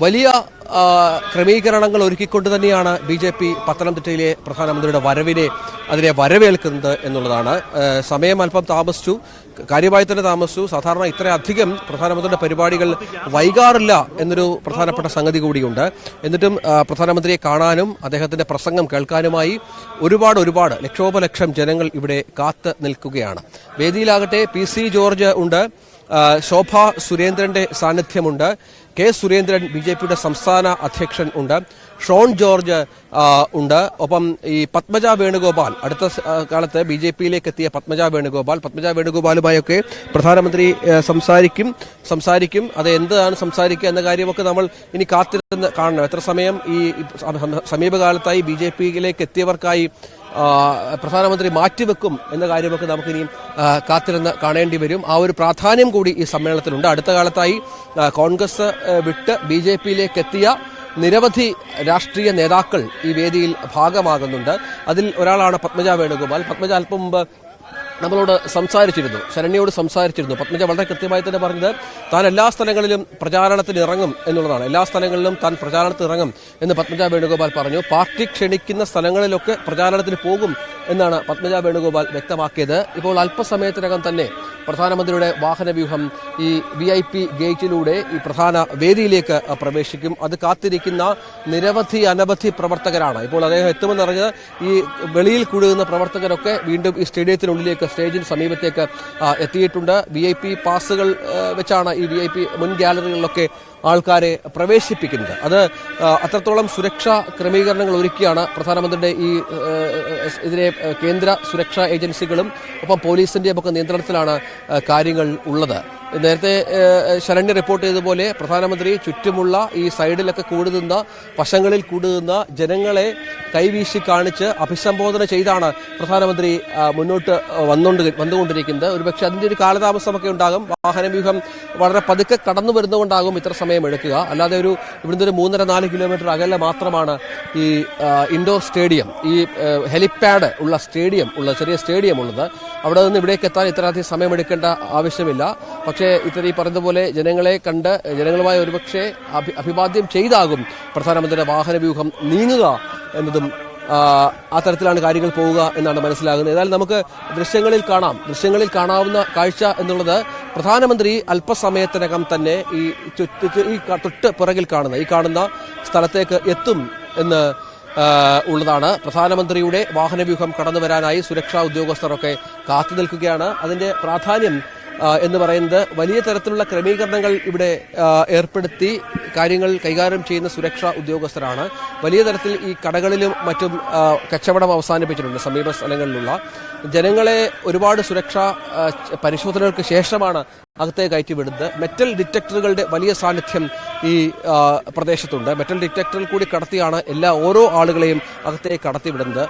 വലിയ ക്രമീകരണങ്ങൾ ഒരുക്കിക്കൊണ്ട് തന്നെയാണ് ബി.ജെ.പി. പത്തനംതിട്ടയിലെ പ്രധാനമന്ത്രിയുടെ അതിനെ വരവേൽക്കുന്നത് എന്നുള്ളതാണ്. സമയം അല്പം താമസിച്ചു, കാര്യമായി തന്നെ താമസിച്ചു. സാധാരണ ഇത്രയധികം പ്രധാനമന്ത്രിയുടെ പരിപാടികൾ വൈകാറില്ല എന്നൊരു പ്രധാനപ്പെട്ട സംഗതി കൂടിയുണ്ട്. എന്നിട്ടും പ്രധാനമന്ത്രിയെ കാണാനും അദ്ദേഹത്തിന്റെ പ്രസംഗം കേൾക്കാനുമായി ഒരുപാട് ലക്ഷോപലക്ഷം ജനങ്ങൾ ഇവിടെ കാത്ത് നിൽക്കുകയാണ്. വേദിയിലാകട്ടെ പി.സി. ജോർജ് ഉണ്ട്, ശോഭ സുരേന്ദ്രന്റെ സാന്നിധ്യമുണ്ട്, കെ സുരേന്ദ്രൻ ബി.ജെ.പിയുടെ സംസ്ഥാന അധ്യക്ഷൻ ഉണ്ട്, ഷോൺ ജോർജ് ഉണ്ട്, ഒപ്പം ഈ പത്മജ വേണുഗോപാൽ, അടുത്ത കാലത്ത് ബി.ജെ.പിയിലേക്ക് എത്തിയ പത്മജ വേണുഗോപാലുമായൊക്കെ പ്രധാനമന്ത്രി സംസാരിക്കും. അത് എന്താണ് സംസാരിക്കുക എന്ന കാര്യമൊക്കെ നമ്മൾ ഇനി കാത്തിരുന്ന് കാണണം. എത്ര സമയം ഈ സമീപകാലത്തായി ബി.ജെ.പിയിലേക്ക് എത്തിയവർക്കായി പ്രധാനമന്ത്രി മാറ്റിവെക്കും എന്ന കാര്യമൊക്കെ നമുക്കിനിയും കാത്തിരുന്ന് കാണേണ്ടി വരും. ആ ഒരു പ്രാധാന്യം കൂടി ഈ സമ്മേളനത്തിലുണ്ട്. അടുത്ത കാലത്തായി കോൺഗ്രസ് വിട്ട് ബി.ജെ.പിയിലേക്ക് എത്തിയ നിരവധി രാഷ്ട്രീയ നേതാക്കൾ ഈ വേദിയിൽ ഭാഗമാകുന്നുണ്ട്. അതിൽ ഒരാളാണ് പത്മജ വേണുഗോപാൽ. പത്മജ അല്പം മുമ്പ് നമ്മളോട് ശരണ്യയോട് സംസാരിച്ചിരുന്നു. പത്മജ വളരെ കൃത്യമായി തന്നെ പറഞ്ഞത് താൻ എല്ലാ സ്ഥലങ്ങളിലും പ്രചാരണത്തിന് ഇറങ്ങും എന്നുള്ളതാണ്. എല്ലാ സ്ഥലങ്ങളിലും താൻ പ്രചാരണത്തിന് ഇറങ്ങും എന്ന് പത്മജ വേണുഗോപാൽ പറഞ്ഞു. പാർട്ടി ക്ഷണിക്കുന്ന സ്ഥലങ്ങളിലൊക്കെ പ്രചാരണത്തിന് പോകും എന്നാണ് പത്മജ വേണുഗോപാൽ വ്യക്തമാക്കിയത്. ഇപ്പോൾ അല്പസമയത്തിനകം തന്നെ പ്രധാനമന്ത്രിയുടെ വാഹനവ്യൂഹം ഈ VIP ഗേറ്റിലൂടെ ഈ പ്രധാന വേദിയിലേക്ക് പ്രവേശിക്കും. അത് കാത്തിരിക്കുന്ന അനവധി പ്രവർത്തകരാണ്. ഇപ്പോൾ അദ്ദേഹം എത്തുമെന്നറിഞ്ഞ് ഈ വെളിയിൽ കൂടുന്ന പ്രവർത്തകരൊക്കെ വീണ്ടും ഈ സ്റ്റേജിന് സമീപത്തേക്ക് എത്തിയിട്ടുണ്ട്. VIP പാസുകൾ വെച്ചാണ് ഈ VIP മുൻ ഗാലറികളിലൊക്കെ ആൾക്കാരെ പ്രവേശിപ്പിക്കുന്നത്. അത് അത്രത്തോളം സുരക്ഷാ ക്രമീകരണങ്ങൾ ഒരുക്കിയാണ് പ്രധാനമന്ത്രിയുടെ ഇതിനെ കേന്ദ്ര സുരക്ഷാ ഏജൻസികളും ഒപ്പം പോലീസിന്റെയും ഒക്കെ നിയന്ത്രണത്തിലാണ് കാര്യങ്ങൾ ഉള്ളത്. നേരത്തെ ശരണ്യ റിപ്പോർട്ട് ചെയ്തതുപോലെ പ്രധാനമന്ത്രി ചുറ്റുമുള്ള ഈ സൈഡിലൊക്കെ വശങ്ങളിൽ കൂടുന്ന ജനങ്ങളെ കൈവീശി കാണിച്ച് അഭിസംബോധന ചെയ്താണ് പ്രധാനമന്ത്രി മുന്നോട്ട് വന്നുകൊണ്ടിരിക്കുന്നത്. ഒരുപക്ഷെ അതിന്റെ ഒരു കാലതാമസമൊക്കെ ഉണ്ടാകും. വാഹനവ്യൂഹം വളരെ പതുക്കെ കടന്നു വരുന്നതുകൊണ്ടാകും ഇത്ര സമയം എടുക്കുക. അല്ലാതെ ഇവിടുന്ന് ഒരു 3-4 കിലോമീറ്റർ അകലെ മാത്രമാണ് ഈ ഇൻഡോർ സ്റ്റേഡിയം, ഈ ഹെലിപാഡ് ഉള്ള ചെറിയ സ്റ്റേഡിയം ഉള്ളത്. അവിടെ നിന്ന് ഇവിടേക്ക് എത്താൻ ഇത്രയധികം സമയമെടുക്കേണ്ട ആവശ്യമില്ല. പക്ഷേ ഈ പറഞ്ഞതുപോലെ ജനങ്ങളെ കണ്ട് ജനങ്ങളുമായി ഒരുപക്ഷെ അഭിവാദ്യം ചെയ്താകും പ്രധാനമന്ത്രിയുടെ വാഹനവ്യൂഹം നീങ്ങുക എന്നതും ആ തരത്തിലാണ് കാര്യങ്ങൾ പോവുക എന്നാണ് മനസ്സിലാകുന്നത്. ഏതായാലും നമുക്ക് ദൃശ്യങ്ങളിൽ കാണാവുന്ന കാഴ്ച എന്നുള്ളത് പ്രധാനമന്ത്രി അല്പസമയത്തിനകം തന്നെ ഈ തൊട്ട് പുറകിൽ കാണുന്ന സ്ഥലത്തേക്ക് എത്തും എന്ന് ഉള്ളതാണ്. പ്രധാനമന്ത്രിയുടെ വാഹനവ്യൂഹം കടന്നു വരാനായി സുരക്ഷാ ഉദ്യോഗസ്ഥരൊക്കെ കാത്തു നിൽക്കുകയാണ്. അതിന്റെ പ്രാധാന്യം എന്ന് പറയുന്നത് വലിയ തരത്തിലുള്ള ക്രമീകരണങ്ങൾ ഇവിടെ ഏർപ്പെടുത്തി കാര്യങ്ങൾ കൈകാര്യം ചെയ്യുന്ന സുരക്ഷാ ഉദ്യോഗസ്ഥരാണ്. വലിയ തരത്തിൽ ഈ കടകളിലും മറ്റും കച്ചവടം അവസാനിപ്പിച്ചിട്ടുണ്ട്. സമീപ സ്ഥലങ്ങളിലുള്ള ജനങ്ങളെ ഒരുപാട് സുരക്ഷാ പരിശോധനകൾക്ക് ശേഷമാണ് അകത്തേക്ക് കയറ്റിവിടുന്നത്. മെറ്റൽ ഡിറ്റക്ടറുകളുടെ വലിയ സാന്നിധ്യം ഈ പ്രദേശത്തുണ്ട്. മെറ്റൽ ഡിറ്റക്ടറിൽ കൂടി കടത്തിയാണ് ഓരോ ആളുകളെയും അകത്തേക്ക് കടത്തിവിടുന്നത്.